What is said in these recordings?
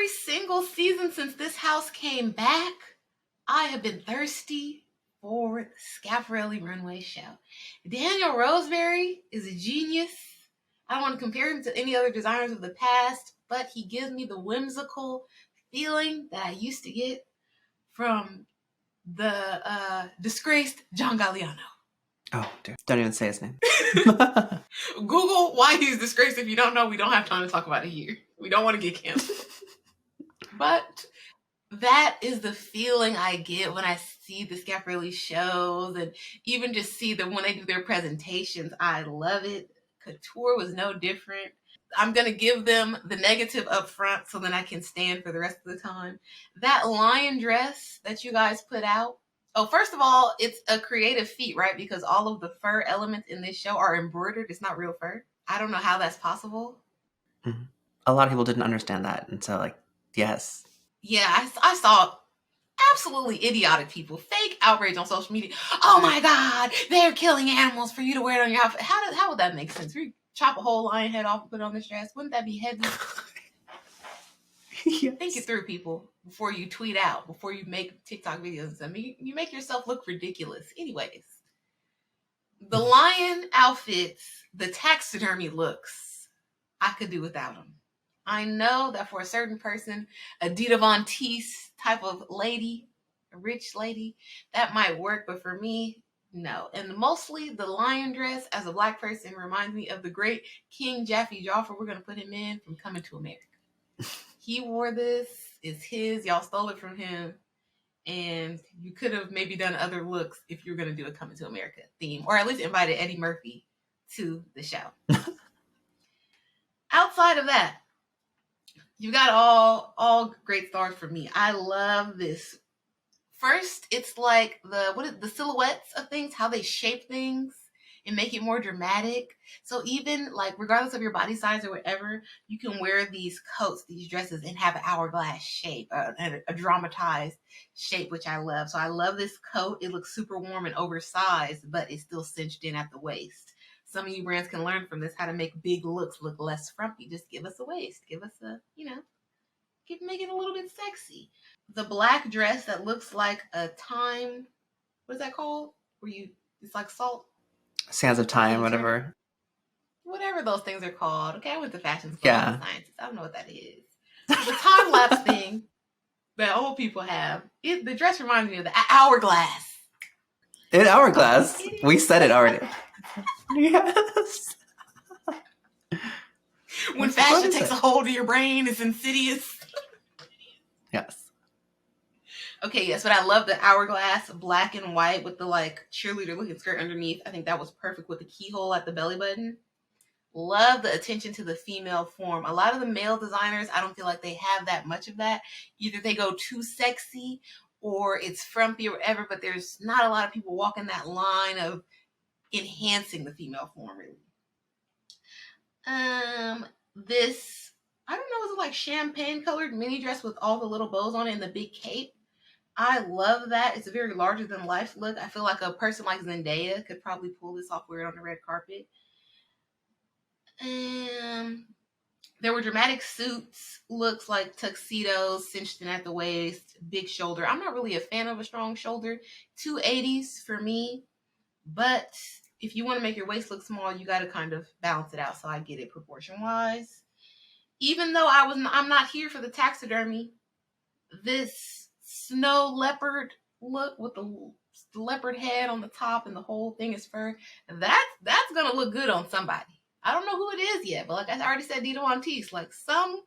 single season since this house came back, I have been thirsty for the Schiaparelli runway show. Daniel Roseberry is a genius. I don't want to compare him to any other designers of the past, but he gives me the whimsical feeling that I used to get from the disgraced John Galliano. Oh, dear. Don't even say his name. Google why he's disgraced if you don't know. We don't have time to talk about it here. We don't want to get canceled. But that is the feeling I get when I see the Schiaparelli shows, and even just see them when they do their presentations. I love it. Couture was no different. I'm going to give them the negative up front so then I can stand for the rest of the time. That lion dress that you guys put out. Oh, first of all, it's a creative feat, right? Because all of the fur elements in this show are embroidered. It's not real fur. I don't know how that's possible. Mm-hmm. A lot of people didn't understand that. And so, like, yes. Yeah, I saw absolutely idiotic people, fake outrage on social media. Oh my God, they're killing animals for you to wear it on your outfit. How would that make sense? We chop a whole lion head off and put it on this dress. Wouldn't that be heavy? Yes. Think it through, people, before you tweet out, before you make TikTok videos. I mean, you make yourself look ridiculous. Anyways, the lion outfits, the taxidermy looks, I could do without them. I know that for a certain person, a Dita Von Teese type of lady, a rich lady, that might work. But for me, no. And mostly the lion dress as a Black person reminds me of the great King Jaffe Joffer. We're going to put him in from Coming to America. He wore this. It's his. Y'all stole it from him. And you could have maybe done other looks if you were going to do a Coming to America theme. Or at least invited Eddie Murphy to the show. Outside of that, you got all great stars for me. I love this. First, it's like the silhouettes of things, how they shape things and make it more dramatic. So even like regardless of your body size or whatever, you can wear these coats, these dresses, and have an hourglass shape, a dramatized shape, which I love. So I love this coat. It looks super warm and oversized, but it's still cinched in at the waist. Some of you brands can learn from this how to make big looks look less frumpy. Just give us a waist. Give us a, make it a little bit sexy. The black dress that looks like a thyme, what is that called? It's like salt. Sands of Time, whatever. Whatever those things are called. Okay, I went to fashion school. Yeah. I'm a scientist. I don't know what that is. The time lapse thing that old people have. The dress reminds me of the hourglass. An hourglass. We said it already. Yes. When fashion takes a hold of your brain, it's insidious. Yes. Okay, yes, but I love the hourglass, black and white with the like cheerleader looking skirt underneath. I think that was perfect with the keyhole at the belly button. Love the attention to the female form. A lot of the male designers, I don't feel like they have that much of that. Either they go too sexy or it's frumpy or whatever, but there's not a lot of people walking that line of enhancing the female form, really. This, I don't know, is it like champagne colored mini dress with all the little bows on it and the big cape? I love that. It's a very larger than life look. I feel like a person like Zendaya could probably pull this off, wear it on the red carpet. There were dramatic suits, looks like tuxedos, cinched in at the waist, big shoulder. I'm not really a fan of a strong shoulder. 280s for me, but if you want to make your waist look small, you got to kind of balance it out. So I get it proportion-wise. Even though I'm not here for the taxidermy, this snow leopard look with the leopard head on the top and the whole thing is fur, that's gonna look good on somebody. I don't know who it is yet, but like I already said, Dita Von Teese, like some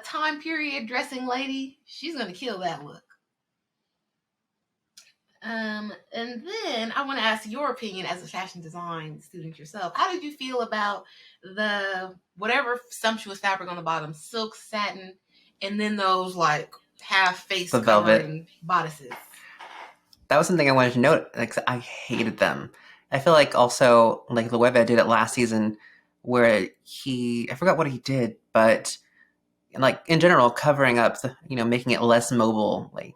time period dressing lady, she's gonna kill that look. And then I want to ask your opinion as a fashion design student yourself. How did you feel about the whatever sumptuous fabric on the bottom, silk, satin, and then those like half face covering bodices? That was something I wanted to note. Like, I hated them. I feel like also like Loewe did it last season, where I forgot what he did, but like in general, covering up, making it less mobile, like,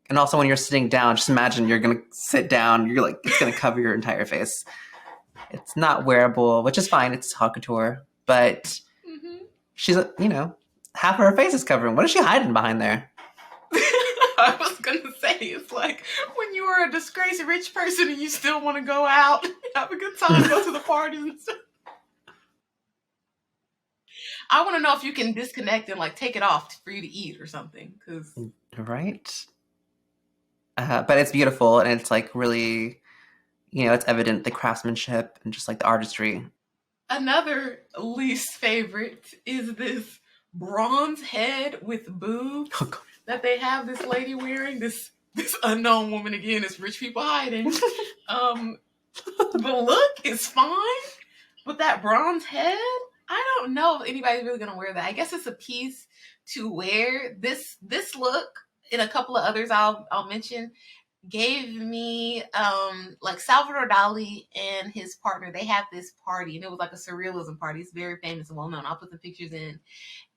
and also when you're sitting down, just imagine you're gonna sit down, you're like, it's gonna cover your entire face. It's not wearable, which is fine. It's haute couture, but she's, half of her face is covering. What is she hiding behind there? I was gonna say, it's like when you are a disgraced rich person and you still want to go out, have a good time, go to the parties and stuff. I want to know if you can disconnect and like take it off for you to eat or something. Because Right. But it's beautiful, and it's like really, it's evident the craftsmanship and just like the artistry. another least favorite is this bronze head with boobs Oh, God. that they have this lady wearing. This unknown woman again. Is rich people hiding. The look is fine, but that bronze head, I don't know if anybody's really gonna wear that. I guess it's a piece to wear. This look and a couple of others I'll mention gave me like Salvador Dali and his partner. They had this party and it was like a surrealism party. It's very famous and well known. I'll put the pictures in.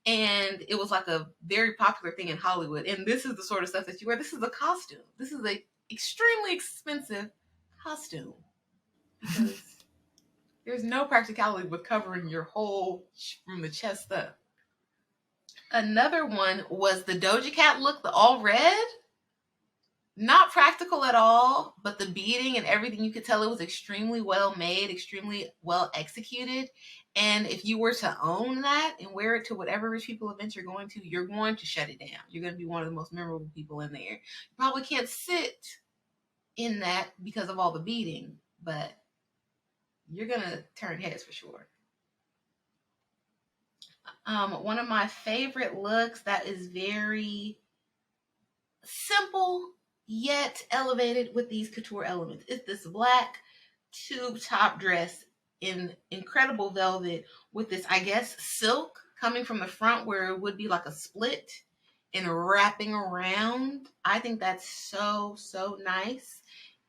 And it was like a very popular thing in Hollywood. And this is the sort of stuff that you wear. This is a costume. This is a extremely expensive costume because there's no practicality with covering your whole from the chest up. Another one was the Doja Cat look, the all red. Not practical at all, but the beading and everything, you could tell it was extremely well made, extremely well executed. And if you were to own that and wear it to whatever rich people event you're going to, you're going to shut it down. You're going to be one of the most memorable people in there. You probably can't sit in that because of all the beading, but you're going to turn heads for sure. One of my favorite looks that is very simple yet elevated with these couture elements is this black tube top dress in incredible velvet with this, I guess, silk coming from the front where it would be like a split and wrapping around. I think that's so, so nice.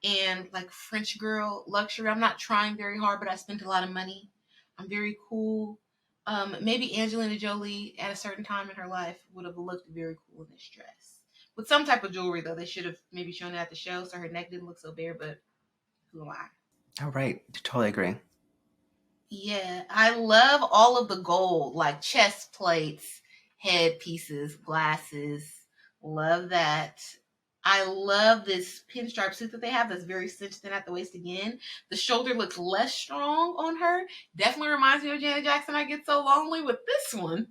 And like French girl luxury. I'm not trying very hard, but I spent a lot of money. I'm very cool. Maybe Angelina Jolie at a certain time in her life would have looked very cool in this dress. With some type of jewelry, though. They should have maybe shown it at the show so her neck didn't look so bare, but who am I? Oh, right. Totally agree. Yeah, I love all of the gold, like chest plates, head pieces, glasses. Love that. I love this pinstripe suit that they have that's very cinched in at the waist again. The shoulder looks less strong on her. Definitely reminds me of Janet Jackson. I Get So Lonely. With this one,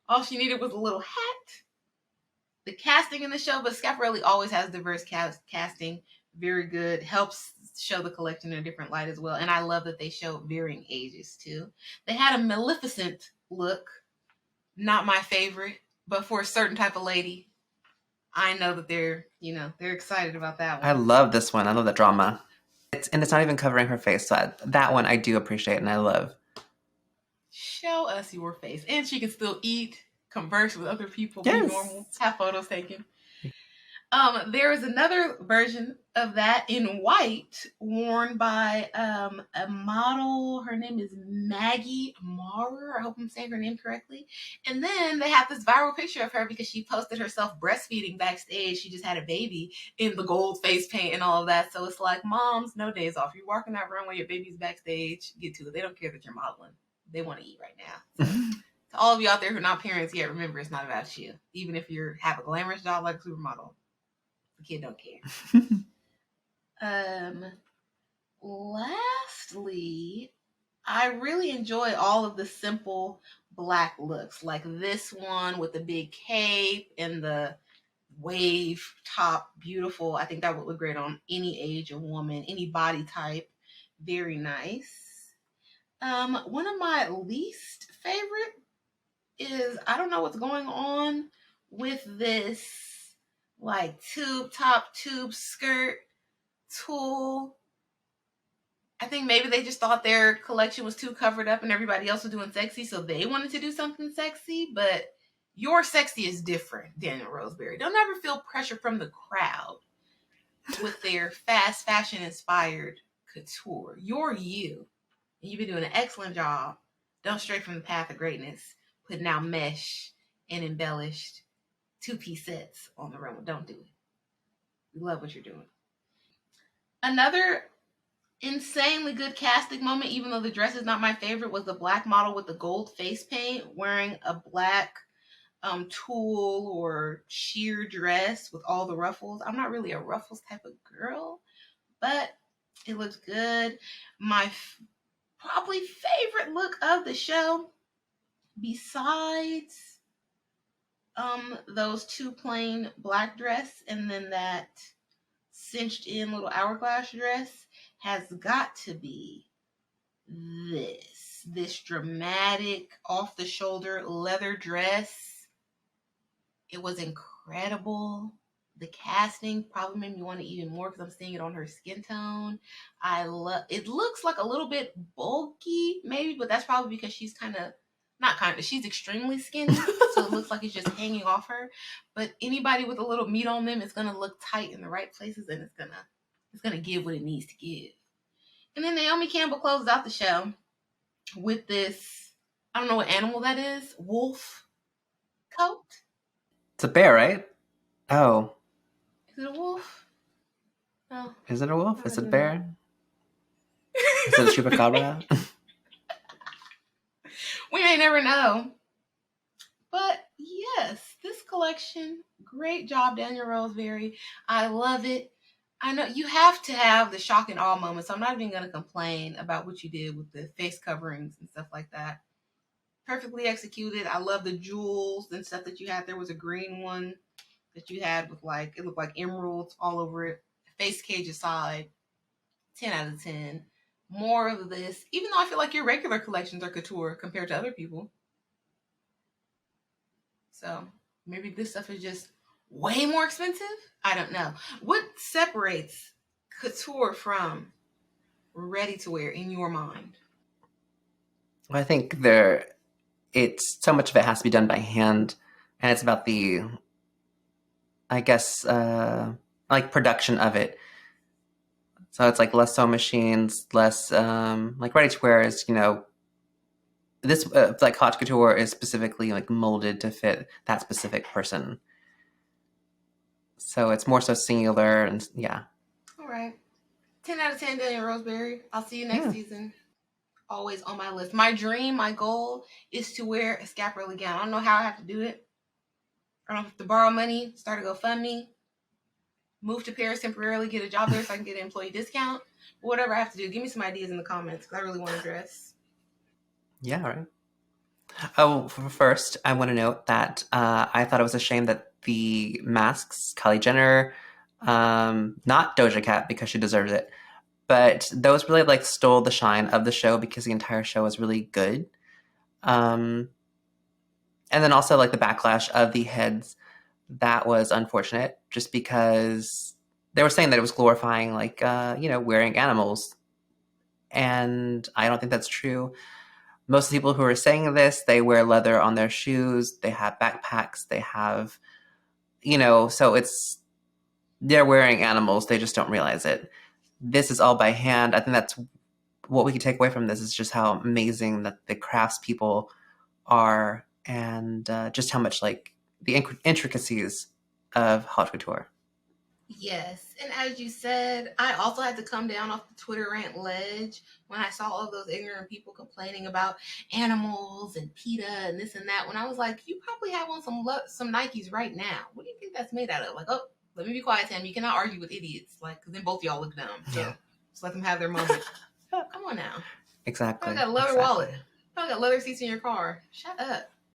all she needed was a little hat. The casting in the show, but Schiaparelli always has diverse casting. Very good. Helps show the collection in a different light as well. And I love that they show varying ages too. They had a Maleficent look. Not my favorite, but for a certain type of lady, I know that they're excited about that one. I love this one. I love the drama. It's not even covering her face. So that one I do appreciate and I love. Show us your face. And she can still eat, converse with other people, Yes. Be normal, have photos taken. There is another version of that in white, worn by a model. Her name is Maggie Maurer. I hope I'm saying her name correctly. And then they have this viral picture of her because she posted herself breastfeeding backstage. She just had a baby in the gold face paint and all of that. So it's like, moms, no days off. You're walking that runway, your baby's backstage, get to it. They don't care that you're modeling. They want to eat right now. So, to all of you out there who are not parents yet, remember, it's not about you. Even if you have a glamorous job like a supermodel, the kid don't care. Lastly, I really enjoy all of the simple black looks, like this one with the big cape and the wave top. Beautiful. I think that would look great on any age of woman, any body type. Very nice. One of my least favorite is, I don't know what's going on with this like tube top, tube skirt, tulle. I think maybe they just thought their collection was too covered up and everybody else was doing sexy, so they wanted to do something sexy. But your sexy is different, Daniel Roseberry. Don't ever feel pressure from the crowd with their fast fashion inspired couture. You're you. And you've been doing an excellent job. Don't stray from the path of greatness, putting out mesh and embellished two-piece sets on the runway. Don't do it. We love what you're doing. Another insanely good casting moment, even though the dress is not my favorite, was the black model with the gold face paint wearing a black tulle or sheer dress with all the ruffles. I'm not really a ruffles type of girl, but it looks good. My probably favorite look of the show, besides those two plain black dress and then that cinched in little hourglass dress, has got to be this dramatic off the shoulder leather dress. It was incredible. The casting probably made me want it even more because I'm seeing it on her skin tone. I love it. Looks like a little bit bulky, maybe, but that's probably because she's kind of not kind of, she's extremely skinny, so it looks like it's just hanging off her. But anybody with a little meat on them is gonna look tight in the right places, and it's gonna give what it needs to give. And then Naomi Campbell closes out the show with this, I don't know what animal that is, wolf coat. It's a bear, right? Oh. Is it a wolf? No. Is it a wolf? Is it a bear? Is it a chupacabra? We may never know. But yes, this collection, great job, Daniel Roseberry. I love it. I know you have to have the shock and awe moments, so I'm not even going to complain about what you did with the face coverings and stuff like that. Perfectly executed. I love the jewels and stuff that you had. There was a green one that you had with like, it looked like emeralds all over it. Face cage aside, 10 out of 10. More of this, even though I feel like your regular collections are couture compared to other people. So maybe this stuff is just way more expensive. I don't know. What separates couture from ready to wear in your mind? I think it's so much of it has to be done by hand, and it's about the, I guess, like production of it. So it's like less sewing machines, less like ready to wear is, this like haute couture is specifically like molded to fit that specific person. So it's more so singular and yeah. All right. 10 out of 10, Daniel Roseberry. I'll see you next season. Always on my list. My dream, my goal is to wear a Schiaparelli gown. I don't know how I have to do it. I don't have to borrow money, start a GoFundMe, move to Paris temporarily, get a job there so I can get an employee discount. Whatever I have to do, give me some ideas in the comments because I really want to dress. Yeah, right. Oh, first, I want to note that I thought it was a shame that the masks, Kylie Jenner, not Doja Cat because she deserves it, but those really like stole the shine of the show because the entire show was really good. And then also like the backlash of the heads, that was unfortunate just because they were saying that it was glorifying like, wearing animals. And I don't think that's true. Most of the people who are saying this, they wear leather on their shoes, they have backpacks, they have, so they're wearing animals, they just don't realize it. This is all by hand. I think that's what we can take away from this is just how amazing that the craftspeople are and just how much like the intricacies of haute couture. Yes, and as you said, I also had to come down off the Twitter rant ledge when I saw all those ignorant people complaining about animals and PETA and this and that. When I was like, you probably have on some Nikes right now. What do you think that's made out of? Like, oh, let me be quiet, Sam. You cannot argue with idiots. Like, because then both y'all look dumb. So just let them have their moment. Come on now. Exactly. I got a leather wallet. I got leather seats in your car. Shut up.